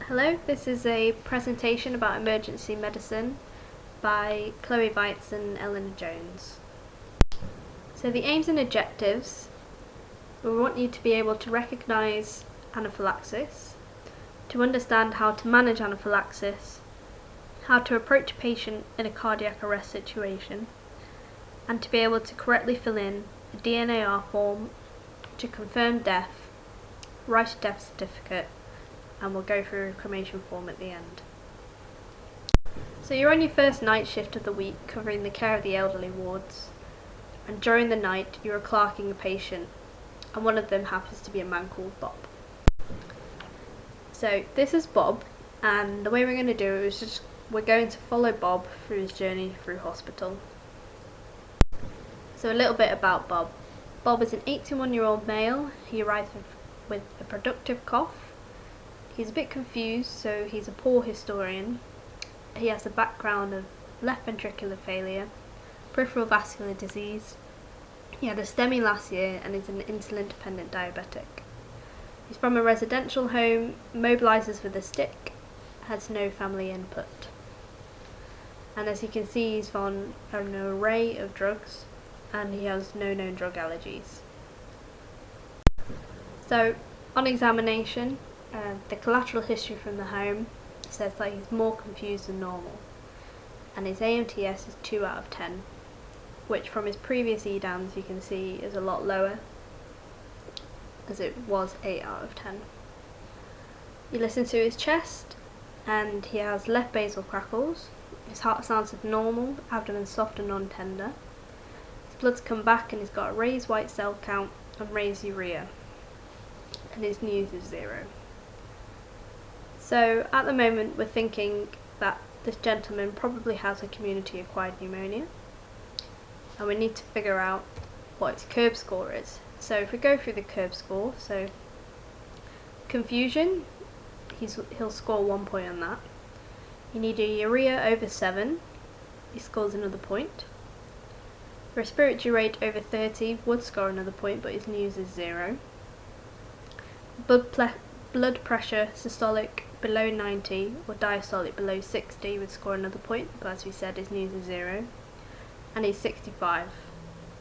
Hello, this is a presentation about emergency medicine by Chloe Weitz and Eleanor Jones. So the aims and objectives, we want you to be able to recognise anaphylaxis, to understand how to manage anaphylaxis, how to approach a patient in a cardiac arrest situation, and to be able to correctly fill in a DNAR form to confirm death, write a death certificate, and we'll go through a cremation form at the end. So you're on your first night shift of the week covering the care of the elderly wards, and during the night you're clerking a patient, and one of them happens to be a man called Bob. So this is Bob, and the way we're going to do it is we're going to follow Bob through his journey through hospital. So a little bit about Bob. Bob is an 81-year-old male. He arrives with a productive cough. He's a bit confused, so he's a poor historian. He has a background of left ventricular failure, peripheral vascular disease. He had a STEMI last year and is an insulin-dependent diabetic. He's from a residential home, mobilises with a stick, has no family input. And as you can see, he's on an array of drugs and he has no known drug allergies. So, on examination, the collateral history from the home says that he's more confused than normal, and his AMTS is 2 out of 10, which from his previous EDAMs you can see is a lot lower, as it was 8 out of 10. You listen to his chest, and he has left basal crackles. His heart sounds abnormal, abdomen soft and non-tender. His blood's come back and he's got a raised white cell count and raised urea, and his news is 0. So at the moment we're thinking that this gentleman probably has a community acquired pneumonia, and we need to figure out what its curb score is. So if we go through the curb score, so confusion, he'll score 1 point on that. You need a urea over 7, he scores another point. Respiratory rate over 30 would score another point, but his news is 0. Blood pressure systolic below 90 or diastolic below 60 would score another point, but as we said, his news is 0. And he's 65.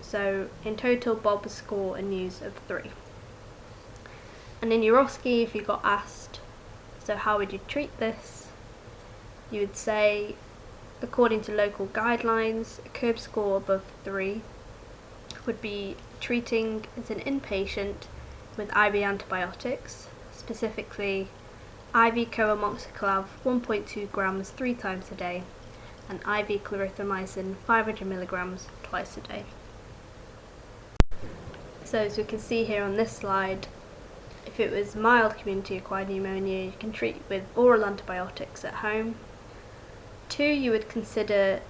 So in total, Bob would score a news of 3. And in your OSCE, if you got asked, so how would you treat this? You would say, according to local guidelines, a curb score above 3 would be treating as an inpatient with IV antibiotics, specifically IV coamoxiclav 1.2 grams 3 times a day, and IV clarithromycin 500 milligrams twice a day. So as we can see here on this slide, if it was mild community acquired pneumonia, you can treat with oral antibiotics at home. 2, you would consider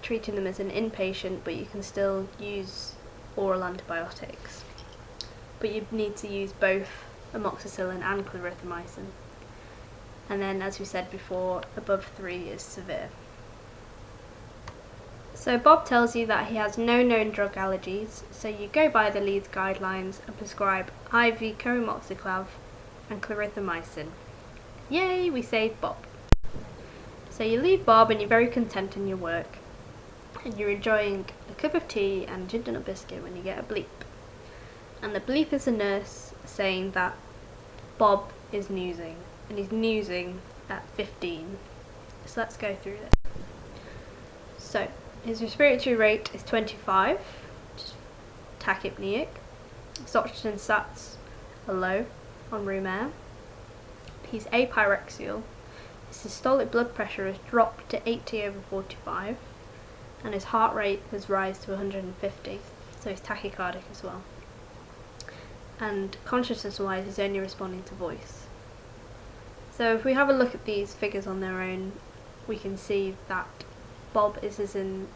treating them as an inpatient, but you can still use oral antibiotics. But you need to use both amoxicillin and clarithromycin. And then, as we said before, above 3 is severe. So Bob tells you that he has no known drug allergies, so you go by the Leeds guidelines and prescribe IV coamoxiclav and clarithromycin. Yay, we saved Bob. So you leave Bob and you're very content in your work, and you're enjoying a cup of tea and a ginger nut biscuit when you get a bleep. And the bleep is a nurse saying that Bob is snoozing, and he's snoozing at 15. So let's go through this. So his respiratory rate is 25, which is tachypneic. His oxygen sats are low on room air. He's apyrexial. His systolic blood pressure has dropped to 80/45, and his heart rate has risen to 150, so he's tachycardic as well. And consciousness-wise, he's only responding to voice. So if we have a look at these figures on their own, we can see that Bob is in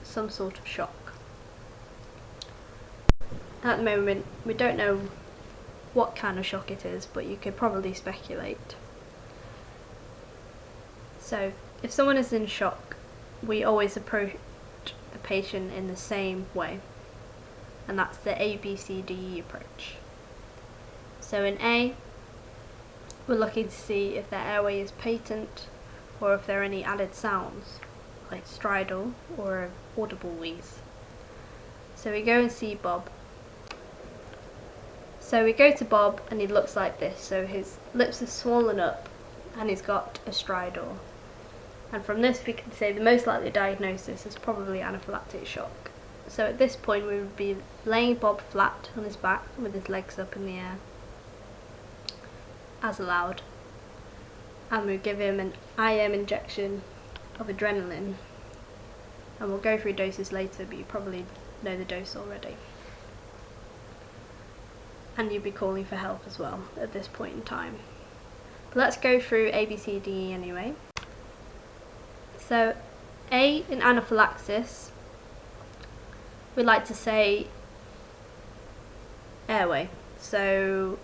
some sort of shock. At the moment, we don't know what kind of shock it is, but you could probably speculate. So if someone is in shock, we always approach the patient in the same way, and that's the ABCDE approach. So in A, we're looking to see if their airway is patent or if there are any added sounds, like stridor or audible wheeze. So we go and see Bob. So we go to Bob and he looks like this. So his lips are swollen up and he's got a stridor. And from this we can say the most likely diagnosis is probably anaphylactic shock. So at this point we would be laying Bob flat on his back with his legs up in the air, as allowed. And we'll give him an IM injection of adrenaline. And we'll go through doses later, but you probably know the dose already. And you'll be calling for help as well at this point in time. But let's go through A, B, C, D, E anyway. So A, in anaphylaxis, we like to say airway. So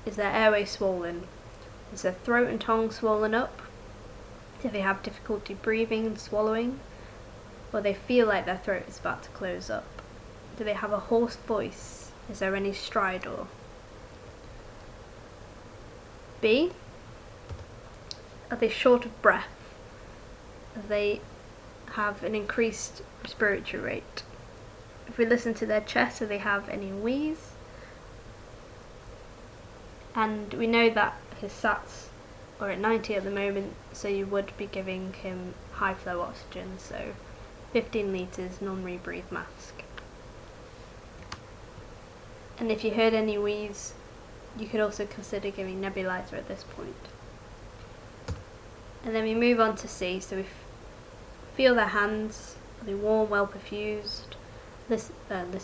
is their airway swollen? Is their throat and tongue swollen up? Do they have difficulty breathing and swallowing? Or they feel like their throat is about to close up? Do they have a hoarse voice? Is there any stridor? B, are they short of breath? Do they have an increased respiratory rate? If we listen to their chest, do they have any wheeze? And we know that his SATs are at 90 at the moment, so you would be giving him high flow oxygen, so 15 litres non-rebreathe mask. And if you heard any wheeze, you could also consider giving nebulizer at this point. And then we move on to C, so we feel their hands, are they warm, well perfused? Listen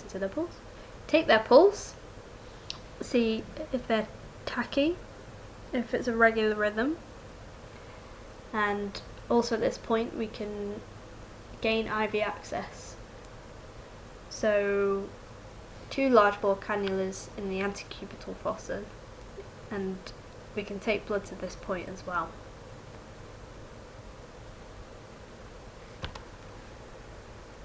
to their pulse. Take their pulse, see if they're tachy, if it's a regular rhythm. And also at this point we can gain IV access. So 2 large bore cannulas in the antecubital fossa, and we can take bloods at this point as well.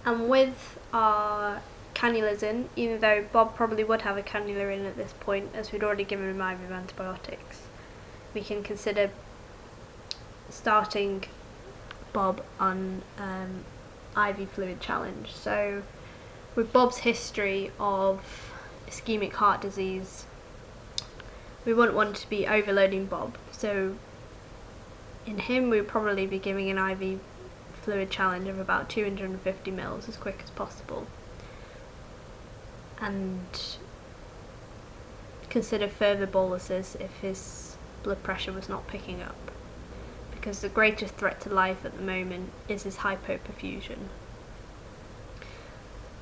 And with our cannulas in, even though Bob probably would have a cannula in at this point as we'd already given him IV antibiotics, we can consider starting Bob on IV fluid challenge. So with Bob's history of ischemic heart disease, we wouldn't want to be overloading Bob. So in him we'd probably be giving an IV fluid challenge of about 250 mils as quick as possible. And consider further boluses if his blood pressure was not picking up, because the greatest threat to life at the moment is his hypoperfusion.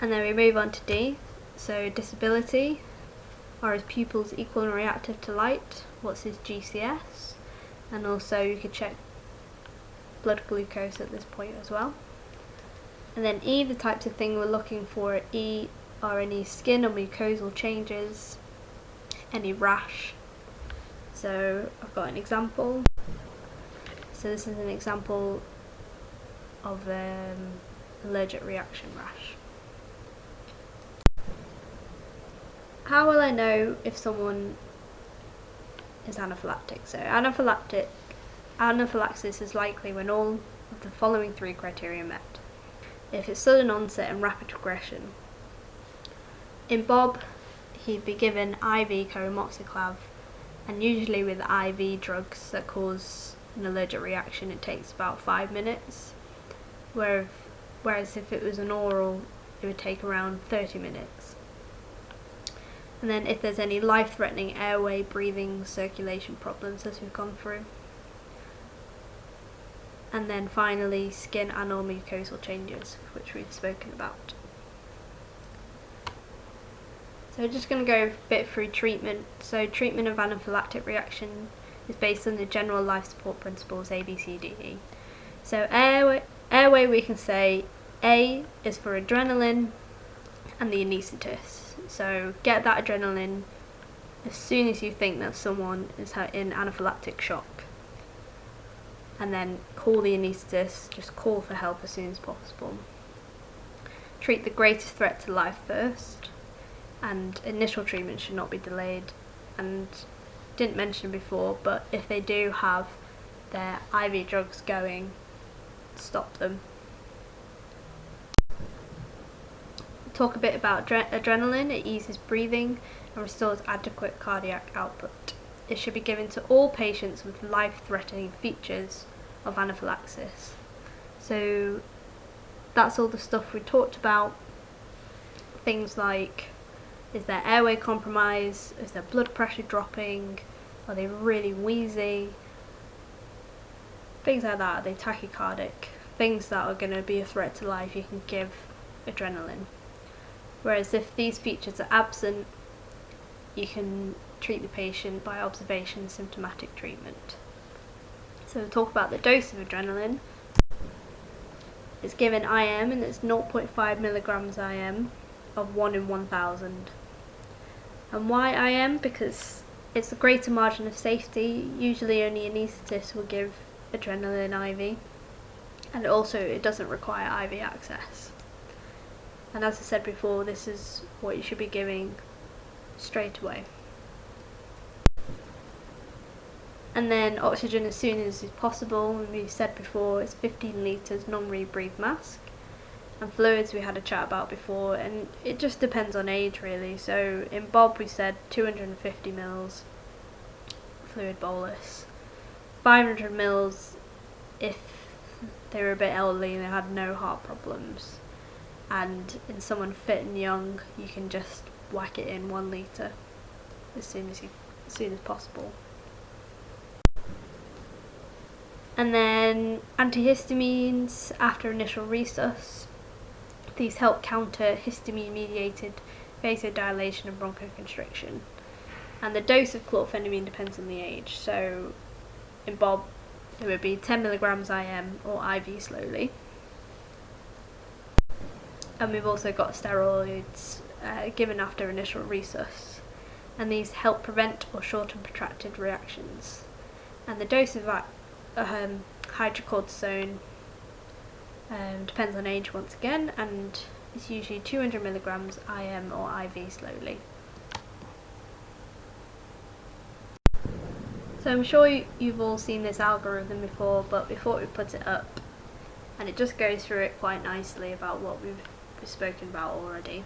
And then we move on to D, so disability. Are his pupils equal and reactive to light? What's his GCS? And also you could check blood glucose at this point as well. And then E, the types of thing we're looking for at E are any skin or mucosal changes, any rash. So I've got an example. So this is an example of allergic reaction rash. How will I know if someone is anaphylactic? So anaphylaxis is likely when all of the following 3 criteria are met. If it's sudden onset and rapid progression. In Bob, he'd be given IV coromoxiclav, and usually with IV drugs that cause an allergic reaction it takes about 5 minutes, whereas if it was an oral it would take around 30 minutes. And then if there's any life-threatening airway, breathing, circulation problems, as we've gone through. And then finally skin and or mucosal changes, which we've spoken about. So we're just going to go a bit through treatment. So treatment of anaphylactic reaction is based on the general life support principles A, B, C, D, E. So airway we can say A is for adrenaline and the anaesthetist. So get that adrenaline as soon as you think that someone is in anaphylactic shock. And then call the anaesthetist, just call for help as soon as possible. Treat the greatest threat to life first, and initial treatment should not be delayed, and didn't mention before, but if they do have their IV drugs going, stop them. Talk a bit about adrenaline. It eases breathing and restores adequate cardiac output. It should be given to all patients with life-threatening features of anaphylaxis. So that's all the stuff we talked about. Things like, is their airway compromised? Is their blood pressure dropping? Are they really wheezy? Things like that. Are they tachycardic? Things that are going to be a threat to life, you can give adrenaline. Whereas if these features are absent, you can treat the patient by observation and symptomatic treatment. So we'll talk about the dose of adrenaline. It's given IM, and it's 0.5 milligrams IM of 1 in 1,000. And why IM? Because it's a greater margin of safety. Usually only an anaesthetist will give adrenaline IV, and also it doesn't require IV access. And as I said before, this is what you should be giving straight away. And then oxygen as soon as is possible, and we've said before it's 15 litres non-rebreathe mask. And fluids we had a chat about before, and it just depends on age really. So in Bob we said 250 mils fluid bolus, 500 mils if they were a bit elderly and they had no heart problems. And in someone fit and young, you can just whack it in 1 litre as soon as possible. And then antihistamines after initial resus. These help counter histamine-mediated vasodilation and bronchoconstriction. And the dose of chlorphenamine depends on the age. So in Bob, it would be 10 milligrams IM or IV slowly. And we've also got steroids given after initial resus, and these help prevent or shorten protracted reactions. And the dose of hydrocortisone depends on age once again, and it's usually 200 milligrams IM or IV slowly. So I'm sure you've all seen this algorithm before, but we thought we'd put it up, and it just goes through it quite nicely about what we've spoken about already.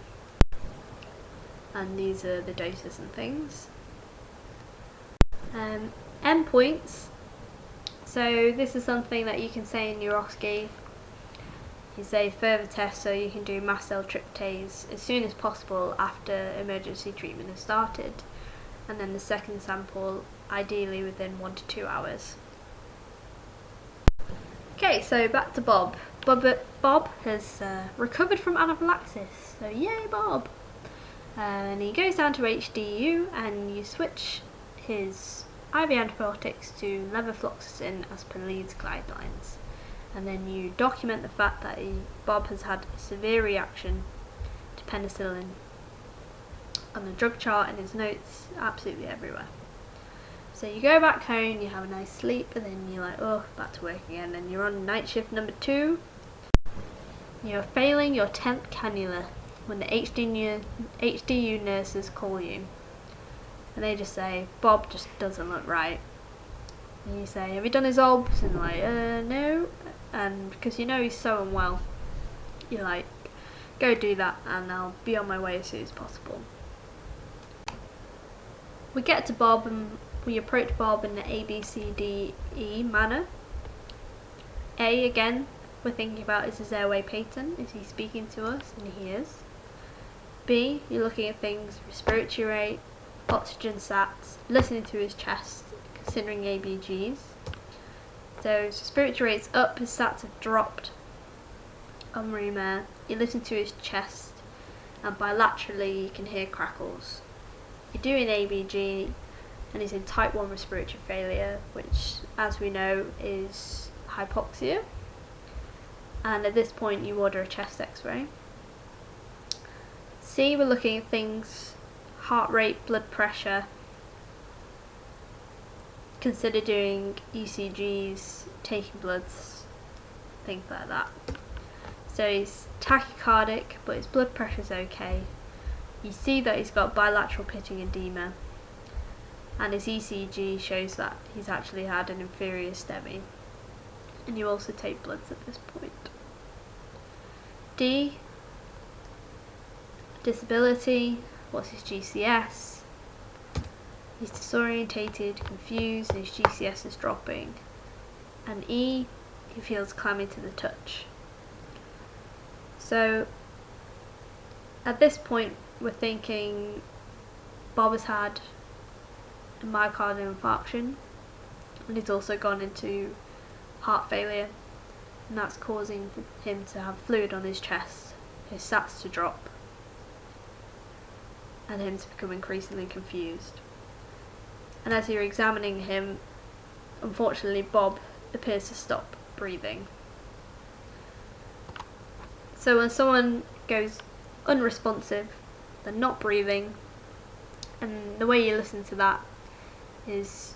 And these are the doses and things. Endpoints. So this is something that you can say in your OSCE. You say further tests, so you can do mast cell tryptase as soon as possible after emergency treatment has started, and then the second sample ideally within 1 to 2 hours. Okay, so back to Bob. Bob has recovered from anaphylaxis, so yay Bob! And he goes down to HDU, and you switch his IV antibiotics to levofloxacin as per Leeds guidelines. And then you document the fact that Bob has had a severe reaction to penicillin on the drug chart and his notes absolutely everywhere. So you go back home, you have a nice sleep, and then you're like, oh, back to work again, and you're on night shift number 2. You're failing your 10th cannula when the HDU nurses call you. And they just say, Bob just doesn't look right. And you say, have you done his obs? And they're like, no. And because you know he's so unwell, you're like, go do that and I'll be on my way as soon as possible. We get to Bob and we approach Bob in the A, B, C, D, E manner. A, again, we're thinking about, is his airway patent? Is he speaking to us? And he is. B, you're looking at things, respiratory rate, oxygen sats, listening to his chest, considering ABGs. So his respiratory rate's up, his sats have dropped on room air. You listen to his chest, and bilaterally you can hear crackles. You're doing ABG, and he's in type 1 respiratory failure, which, as we know, is hypoxia. And at this point you order a chest x-ray. C, we're looking at things, heart rate, blood pressure. Consider doing ECGs, taking bloods, things like that. So he's tachycardic, but his blood pressure's okay. You see that he's got bilateral pitting edema. and his ECG shows that he's actually had an inferior STEMI. And you also take bloods at this point. D, disability. What's his GCS? He's disorientated, confused, and his GCS is dropping. And E, he feels clammy to the touch. So at this point we're thinking Bob has had a myocardial infarction, and he's also gone into heart failure, and that's causing him to have fluid on his chest, his SATs to drop, and him to become increasingly confused. And as you're examining him, unfortunately Bob appears to stop breathing. So when someone goes unresponsive, they're not breathing, and the way you listen to that is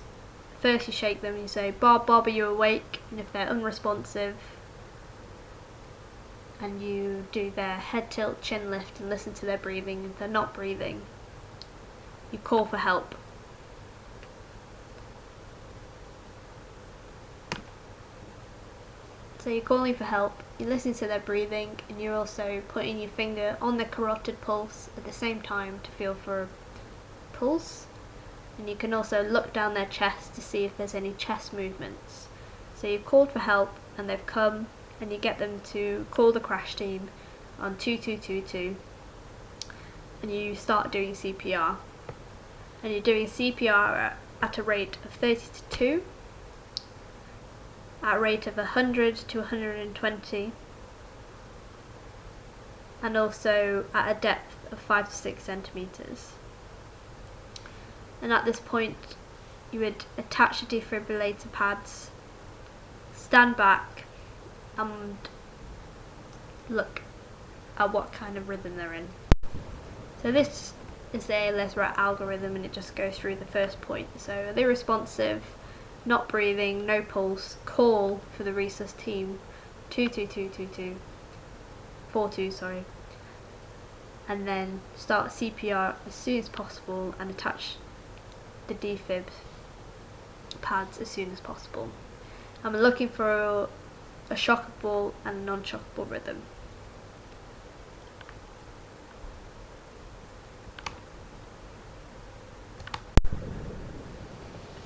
first you shake them and you say, Bob, Bob, are you awake? And if they're unresponsive, and you do their head tilt, chin lift, and listen to their breathing. If they're not breathing, you call for help. So you're calling for help, you listen to their breathing, and you're also putting your finger on their carotid pulse at the same time to feel for a pulse. And you can also look down their chest to see if there's any chest movements. So you've called for help and they've come, and you get them to call the crash team on 2222, and you start doing CPR. And you're doing CPR at a rate of 30 to 2, at a rate of 100 to 120, and also at a depth of 5 to 6 centimetres. And at this point you would attach the defibrillator pads, stand back and look at what kind of rhythm they're in. So this is the ALS RAT algorithm, and it just goes through the first point. So are they responsive, not breathing, no pulse, call for the resus team 42, and then start CPR as soon as possible and attach the defib pads as soon as possible. And we're looking for a shockable and a non-shockable rhythm.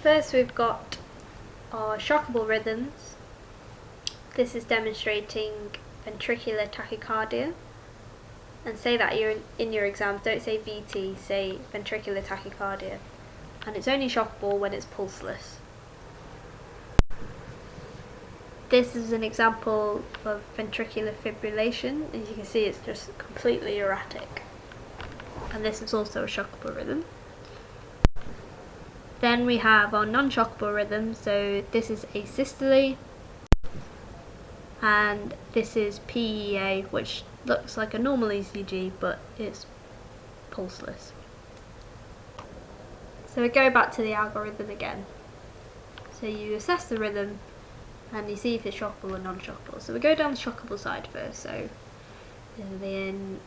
First we've got our shockable rhythms. This is demonstrating ventricular tachycardia. And say that you're in your exams, don't say VT, say ventricular tachycardia. And it's only shockable when it's pulseless. This is an example of ventricular fibrillation. As you can see, it's just completely erratic. And this is also a shockable rhythm. Then we have our non-shockable rhythm. So this is asystole, and this is PEA, which looks like a normal ECG, but it's pulseless. So we go back to the algorithm again. So you assess the rhythm and you see if it's shockable or non-shockable. So we go down the shockable side first. So in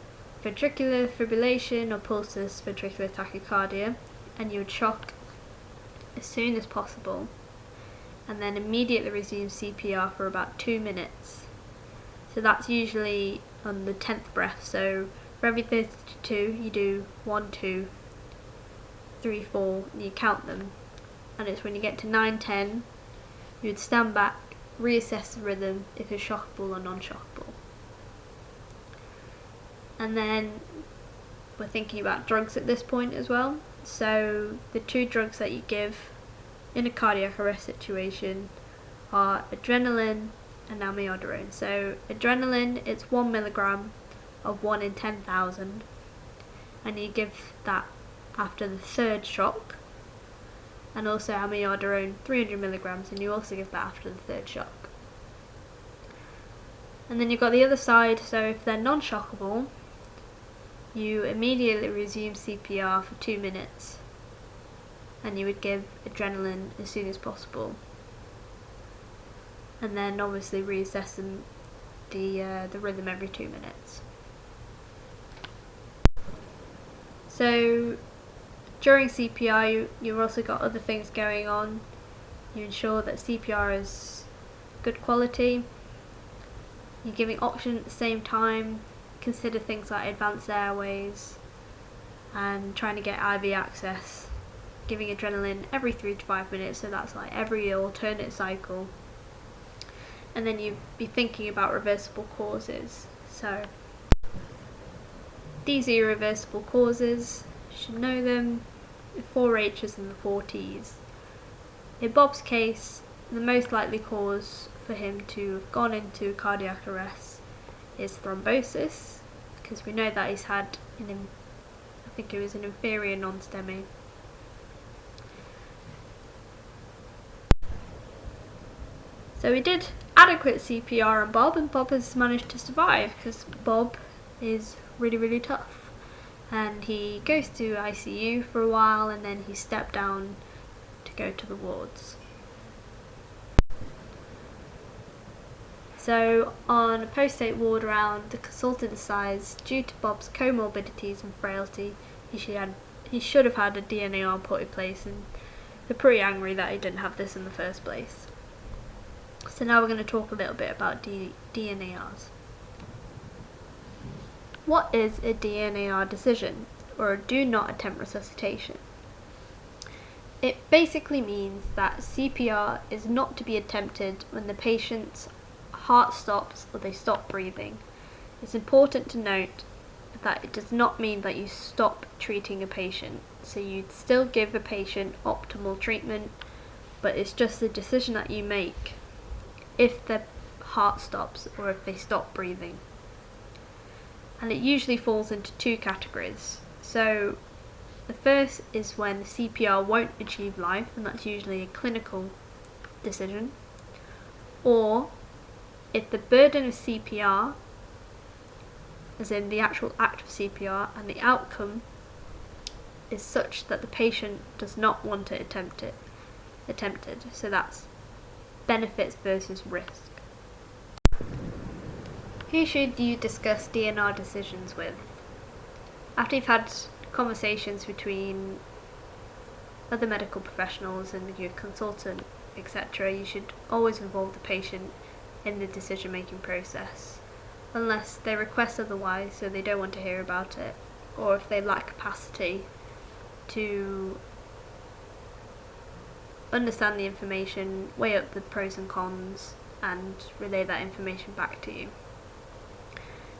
ventricular fibrillation or pulseless ventricular tachycardia, and you would shock as soon as possible and then immediately resume CPR for about 2 minutes. So that's usually on the 10th breath. So for every 32 you do 1, 2, 3, 4, and you count them, and it's when you get to 9, 10 you would stand back, reassess the rhythm if it's shockable or non-shockable. And then we're thinking about drugs at this point as well. So the 2 drugs that you give in a cardiac arrest situation are adrenaline and amiodarone. So adrenaline, it's 1 milligram of 1 in 10,000, and you give that after the 3rd shock. And also amiodarone, 300 milligrams, and you also give that after the 3rd shock. And then you've got the other side. So if they're non-shockable, you immediately resume CPR for 2 minutes, and you would give adrenaline as soon as possible, and then obviously reassess the rhythm every 2 minutes. So During CPR, you've also got other things going on. You ensure that CPR is good quality. You're giving oxygen at the same time. Consider things like advanced airways and trying to get IV access. Giving adrenaline every 3 to 5 minutes, so that's like every alternate cycle. And then you'd be thinking about reversible causes. So these are your reversible causes. You should know them. The 4 H's and the 4 T's. In Bob's case, the most likely cause for him to have gone into cardiac arrest is thrombosis, because we know that he's had I think it was an inferior non-STEMI. So we did adequate CPR on Bob, and Bob has managed to survive because Bob is really, really tough. And he goes to ICU for a while, and then he's stepped down to go to the wards. So on a post-8 ward round, the consultant decides, due to Bob's comorbidities and frailty, he should have had a DNAR put in place, and they're pretty angry that he didn't have this in the first place. So now we're going to talk a little bit about DNARs. What is a DNAR decision, or a do not attempt resuscitation? It basically means that CPR is not to be attempted when the patient's heart stops or they stop breathing. It's important to note that it does not mean that you stop treating a patient, so you'd still give a patient optimal treatment, but it's just a decision that you make if their heart stops or if they stop breathing. And it usually falls into 2 categories. So the first is when CPR won't achieve life, and that's usually a clinical decision, or if the burden of CPR, as in the actual act of CPR, and the outcome is such that the patient does not want to attempted. So that's benefits versus risk. Who should you discuss DNR decisions with? After you've had conversations between other medical professionals and your consultant, etc., you should always involve the patient in the decision-making process, unless they request otherwise, so they don't want to hear about it, or if they lack capacity to understand the information, weigh up the pros and cons, and relay that information back to you.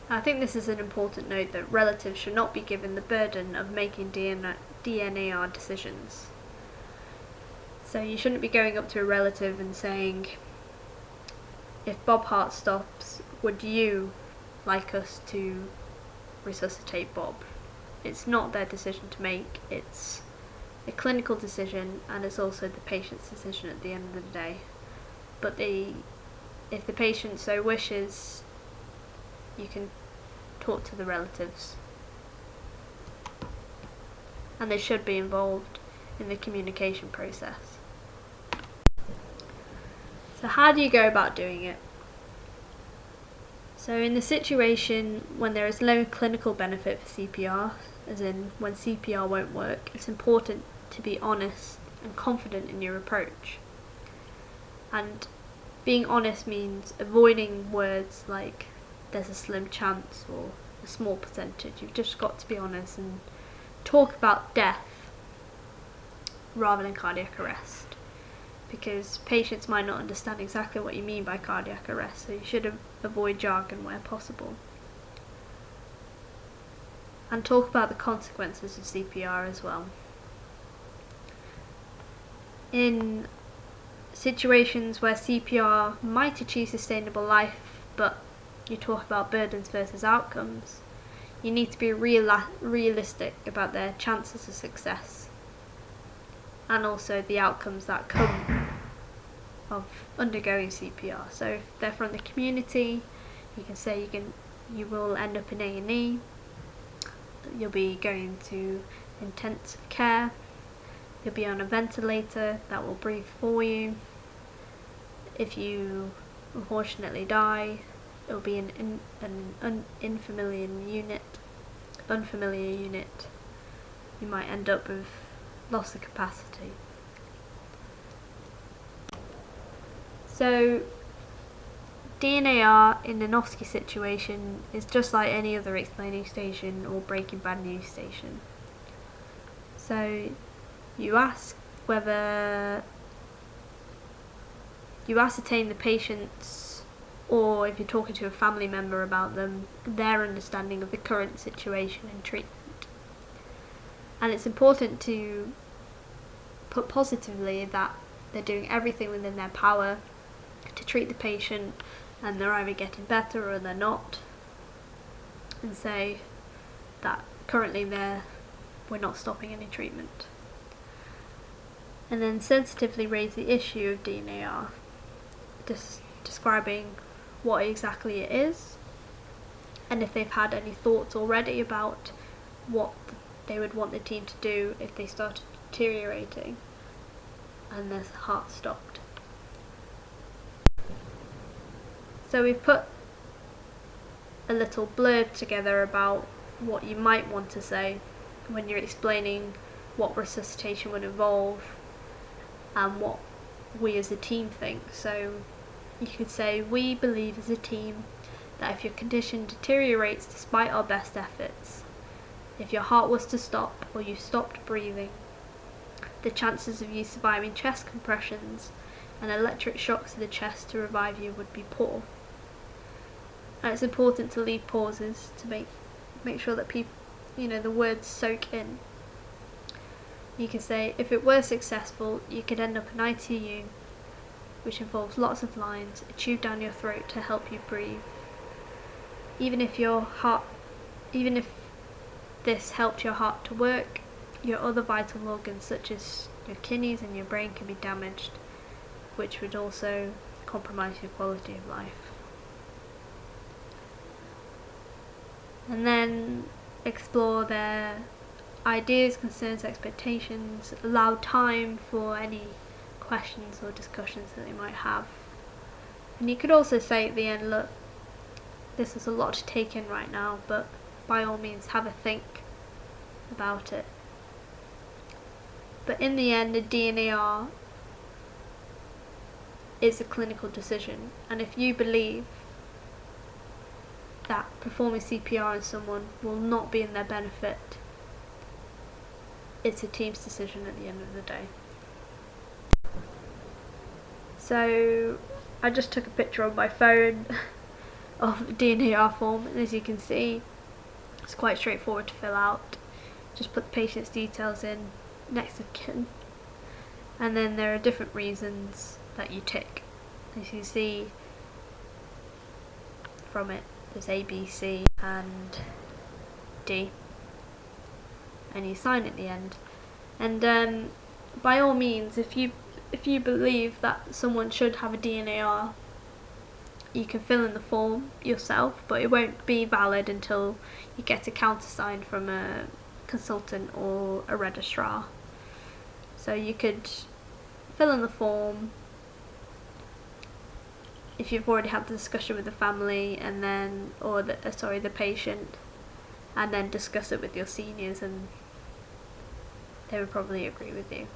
I think this is an important note, that relatives should not be given the burden of making DNAR decisions. So you shouldn't be going up to a relative and saying, if Bob Hart stops, would you like us to resuscitate Bob? It's not their decision to make, it's a clinical decision, and it's also the patient's decision at the end of the day. But if the patient so wishes, you can talk to the relatives, and they should be involved in the communication process. So how do you go about doing it? So in the situation when there is low clinical benefit for CPR, as in when CPR won't work, it's important to be honest and confident in your approach. And being honest means avoiding words like there's a slim chance or a small percentage. You've just got to be honest and talk about death rather than cardiac arrest, because patients might not understand exactly what you mean by cardiac arrest, so you should avoid jargon where possible. And talk about the consequences of CPR as well. In situations where CPR might achieve sustainable life, but you talk about burdens versus outcomes, you need to be realistic about their chances of success, and also the outcomes that come of undergoing CPR. So if they're from the community, you can say you will end up in A&E, you'll be going to intensive care, you'll be on a ventilator that will breathe for you. If you unfortunately die, it'll be an unfamiliar unit. You might end up with loss of capacity. So DNAR in an OSCE situation is just like any other explaining station or breaking bad news station. So you ask whether you ascertain the patient's, or if you're talking to a family member about them, their understanding of the current situation and treatment. And it's important to put positively that they're doing everything within their power to treat the patient, and they're either getting better or they're not, and say that currently we're not stopping any treatment. And then sensitively raise the issue of DNAR, describing what exactly it is, and if they've had any thoughts already about what they would want the team to do if they started deteriorating and their heart stopped. So we've put a little blurb together about what you might want to say when you're explaining what resuscitation would involve and what we as a team think. So you could say, we believe as a team that if your condition deteriorates despite our best efforts, if your heart was to stop or you stopped breathing, the chances of you surviving chest compressions and electric shocks to the chest to revive you would be poor. And it's important to leave pauses to make sure that people, the words soak in. You can say, if it were successful, you could end up in ITU, which involves lots of lines, a tube down your throat to help you breathe. Even if this helped your heart to work, your other vital organs such as your kidneys and your brain can be damaged, which would also compromise your quality of life. And then explore their ideas, concerns, expectations, allow time for any questions or discussions that they might have. And you could also say at the end, look, this is a lot to take in right now, but by all means have a think about it. But in the end, a DNAR is a clinical decision, and if you believe that performing CPR on someone will not be in their benefit, it's a team's decision at the end of the day. So I just took a picture on my phone of the DNAR form, and as you can see, it's quite straightforward to fill out. Just put the patient's details in, next of kin, and then there are different reasons that you tick. As you see from it, there's A, B, C and D, and you sign at the end. And by all means, if you believe that someone should have a DNAR, you can fill in the form yourself, but it won't be valid until you get a countersign from a consultant or a registrar. So you could fill in the form if you've already had the discussion with the family, and then the patient, and then discuss it with your seniors, and they would probably agree with you.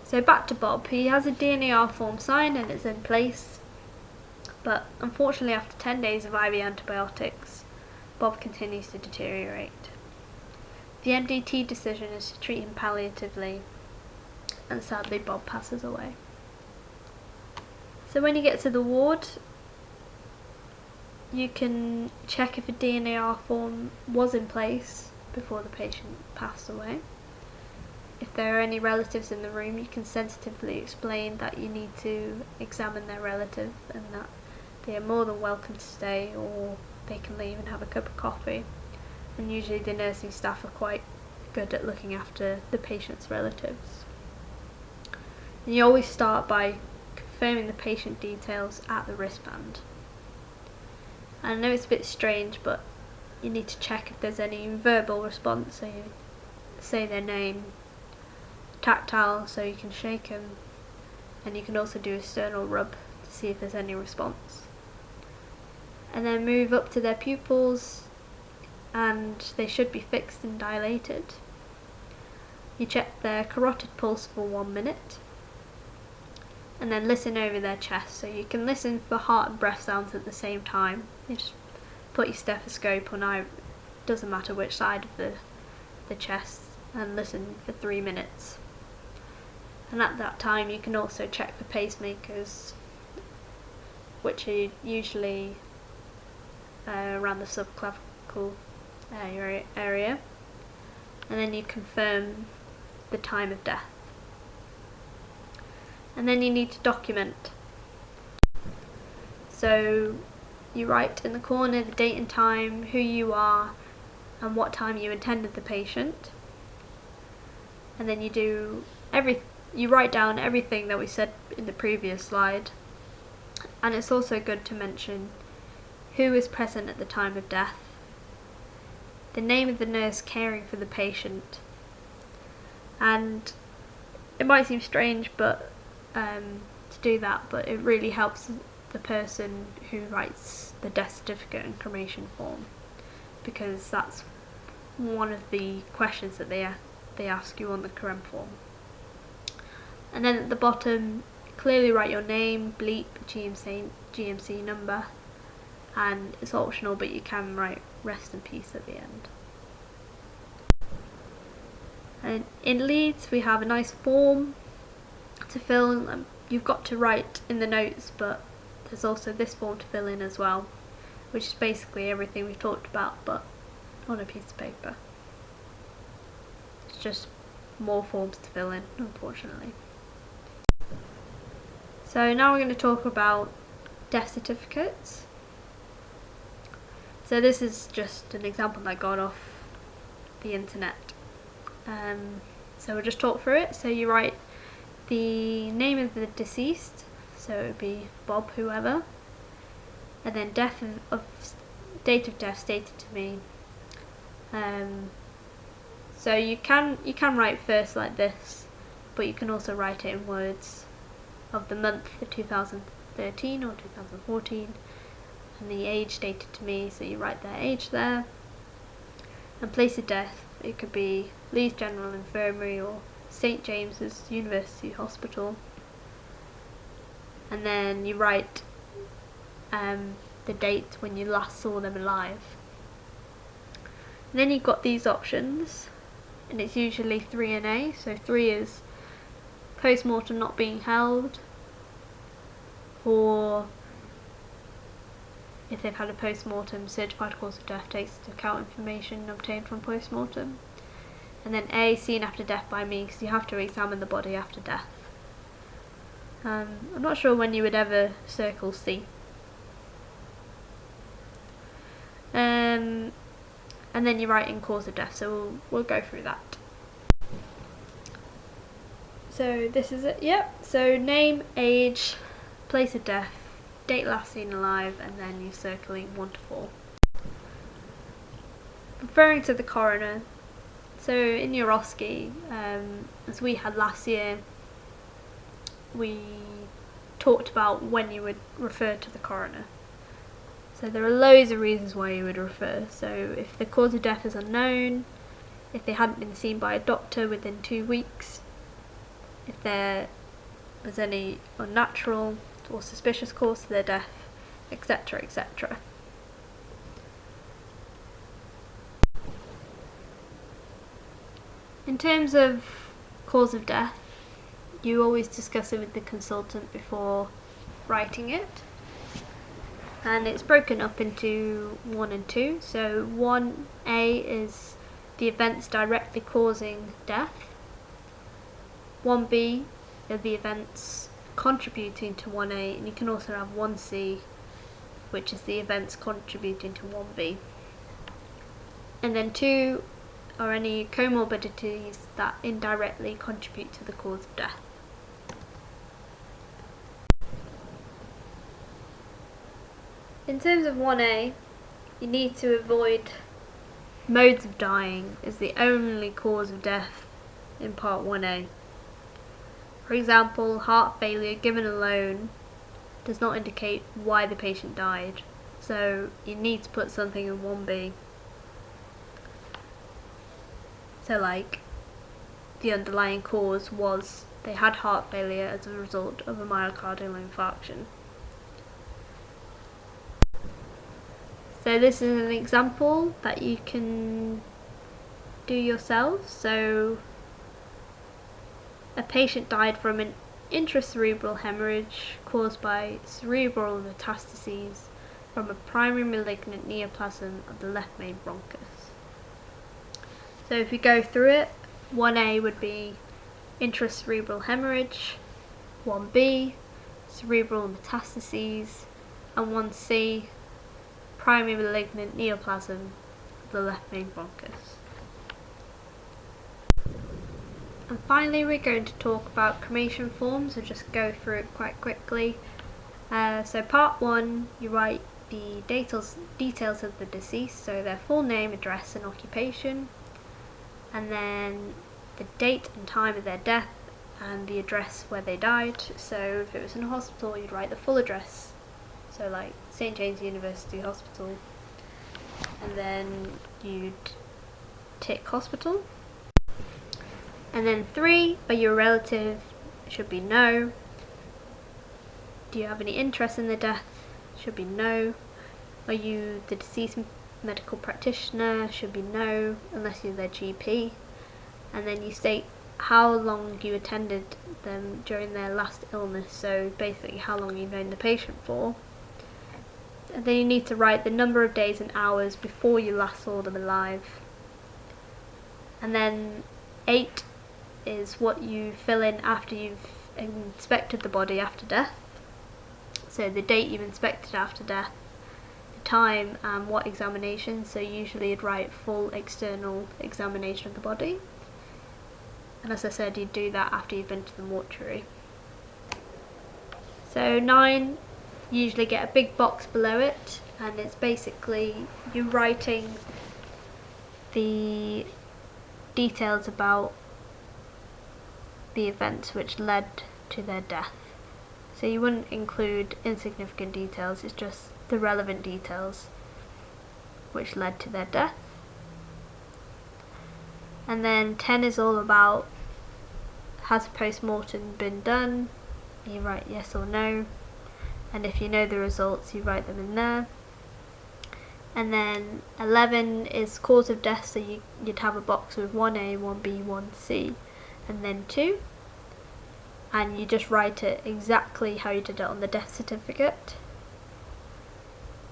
So back to Bob. He has a DNAR form signed and it's in place, but unfortunately after 10 days of IV antibiotics, Bob continues to deteriorate. The MDT decision is to treat him palliatively, and sadly Bob passes away. So when you get to the ward, you can check if a DNAR form was in place before the patient passed away. If there are any relatives in the room, you can sensitively explain that you need to examine their relative and that they are more than welcome to stay, or they can leave and have a cup of coffee. And usually the nursing staff are quite good at looking after the patient's relatives. And you always start by confirming the patient details at the wristband. I know it's a bit strange, but you need to check if there's any verbal response, so you say their name, tactile, so you can shake them, and you can also do a sternal rub to see if there's any response. And then move up to their pupils, and they should be fixed and dilated. You check their carotid pulse for 1 minute, and then listen over their chest. So you can listen for heart and breath sounds at the same time. You just put your stethoscope on either, doesn't matter which side of the chest, and listen for 3 minutes. And at that time you can also check for pacemakers, which are usually around the subclavicle area, and then you confirm the time of death. And then you need to document. So you write in the corner the date and time, who you are, and what time you attended the patient. And then you write down everything that we said in the previous slide. And it's also good to mention who was present at the time of death, the name of the nurse caring for the patient. And it might seem strange to do that, but it really helps the person who writes the death certificate and cremation form, because that's one of the questions that they ask you on the crem form. And then at the bottom, clearly write your name, bleep, GMC number, and it's optional, but you can write rest in peace at the end. And in Leeds we have a nice form to fill. You've got to write in the notes, but there's also this form to fill in as well, which is basically everything we've talked about, but on a piece of paper. It's just more forms to fill in, unfortunately. So now we're going to talk about death certificates. So this is just an example that I got off the internet. So we'll just talk through it. So you write the name of the deceased, so it would be Bob whoever, and then date of death stated to me. So you can write first like this, but you can also write it in words of the month for 2013 or 2014, and the age dated to me, so you write their age there. And place of death, it could be Leeds General Infirmary or St James's University Hospital. And then you write the date when you last saw them alive. And then you've got these options, and it's usually 3 and A. So 3 is post-mortem not being held, or if they've had a post-mortem, certified cause of death takes into account information obtained from post-mortem. And then A, seen after death by me, because you have to examine the body after death. I'm not sure when you would ever circle C. And then you write in cause of death, so we'll go through that. So this is it, yep. So name, age, place of death, date last seen alive, and then you're circling 1 to 4. Referring to the coroner, so in your OSCE, as we had last year, we talked about when you would refer to the coroner. So there are loads of reasons why you would refer. So if the cause of death is unknown, if they hadn't been seen by a doctor within 2 weeks, if there was any unnatural or suspicious cause to their death, etc., etc. In terms of cause of death, you always discuss it with the consultant before writing it, and it's broken up into 1 and 2. So 1A is the events directly causing death. 1B are the events contributing to 1A, and you can also have 1C, which is the events contributing to 1B. And then 2 are any comorbidities that indirectly contribute to the cause of death. In terms of 1A, you need to avoid modes of dying as the only cause of death in part 1A. For example, heart failure given alone does not indicate why the patient died, so you need to put something in 1B. So like the underlying cause was they had heart failure as a result of a myocardial infarction. So this is an example that you can do yourself. So a patient died from an intracerebral hemorrhage caused by cerebral metastases from a primary malignant neoplasm of the left main bronchus. So if we go through it, 1A would be intracerebral hemorrhage, 1B cerebral metastases, and 1C primary malignant neoplasm of the left main bronchus. And finally, we're going to talk about cremation forms. I'll just go through it quite quickly. So part 1, you write the details of the deceased, so their full name, address and occupation, and then the date and time of their death and the address where they died. So if it was in a hospital, you'd write the full address, so like St. James University Hospital, and then you'd tick hospital. And then 3, are you a relative? Should be no. Do you have any interest in the death? Should be no. Are you the deceased medical practitioner? Should be no, unless you're their GP. And then you state how long you attended them during their last illness, so basically how long you've known the patient for. And then you need to write the number of days and hours before you last saw them alive. And then 8 is what you fill in after you've inspected the body after death. So the date you've inspected after death, the time, and what examination. So usually you'd write full external examination of the body. And as I said, you'd do that after you've been to the mortuary. So 9, you usually get a big box below it, and it's basically you writing the details about the events which led to their death. So you wouldn't include insignificant details, it's just the relevant details which led to their death. And then 10 is all about, has a post-mortem been done? You write yes or no, and if you know the results, you write them in there. And then 11 is cause of death, so you'd have a box with 1A, 1B, 1C, and then 2. And you just write it exactly how you did it on the death certificate.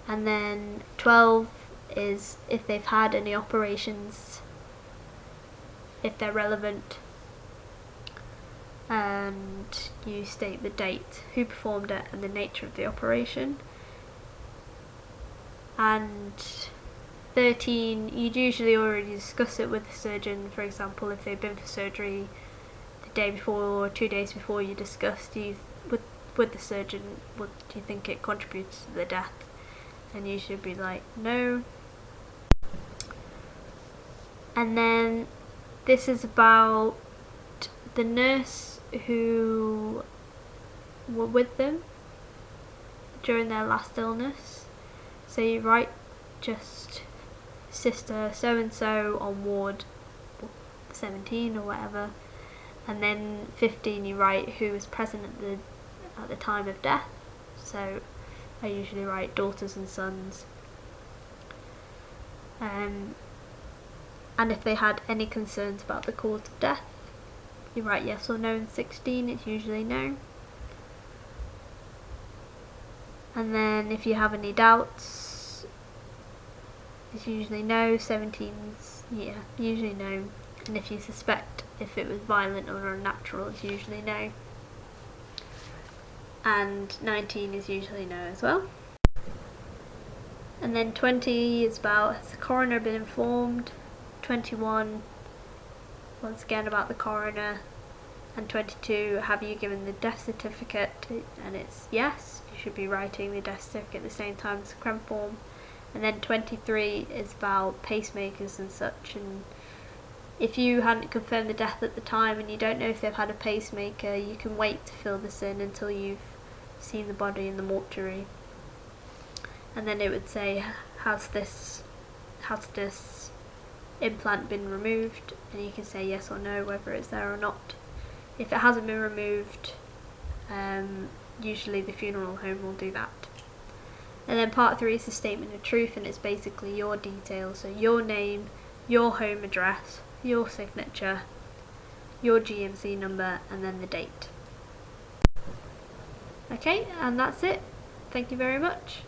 And then 12 is if they've had any operations, if they're relevant, and you state the date, who performed it, and the nature of the operation. And 13, you'd usually already discuss it with the surgeon. For example, if they've been for surgery the day before or 2 days before, you discussed with the surgeon, what do you think it contributes to the death, and you should be like no. And then this is about the nurse who were with them during their last illness. So you write just sister so and so on ward 17 or whatever, and then 15 you write who was present at the time of death. So I usually write daughters and sons. And if they had any concerns about the cause of death, you write yes or no in 16, it's usually no. And then if you have any doubts, it's usually no. 17's, yeah, usually no. And if you suspect if it was violent or unnatural, it's usually no. And 19 is usually no as well. And then 20 is about, has the coroner been informed? 21, once again about the coroner. And 22, have you given the death certificate? And it's yes, you should be writing the death certificate at the same time as the crem form. And then 23 is about pacemakers and such, and if you hadn't confirmed the death at the time and you don't know if they've had a pacemaker, you can wait to fill this in until you've seen the body in the mortuary. And then it would say, has this implant been removed, and you can say yes or no whether it's there or not. If it hasn't been removed, usually the funeral home will do that. And then part 3 is the statement of truth, and it's basically your details, so your name, your home address, your signature, your GMC number, and then the date. Okay, and that's it. Thank you very much.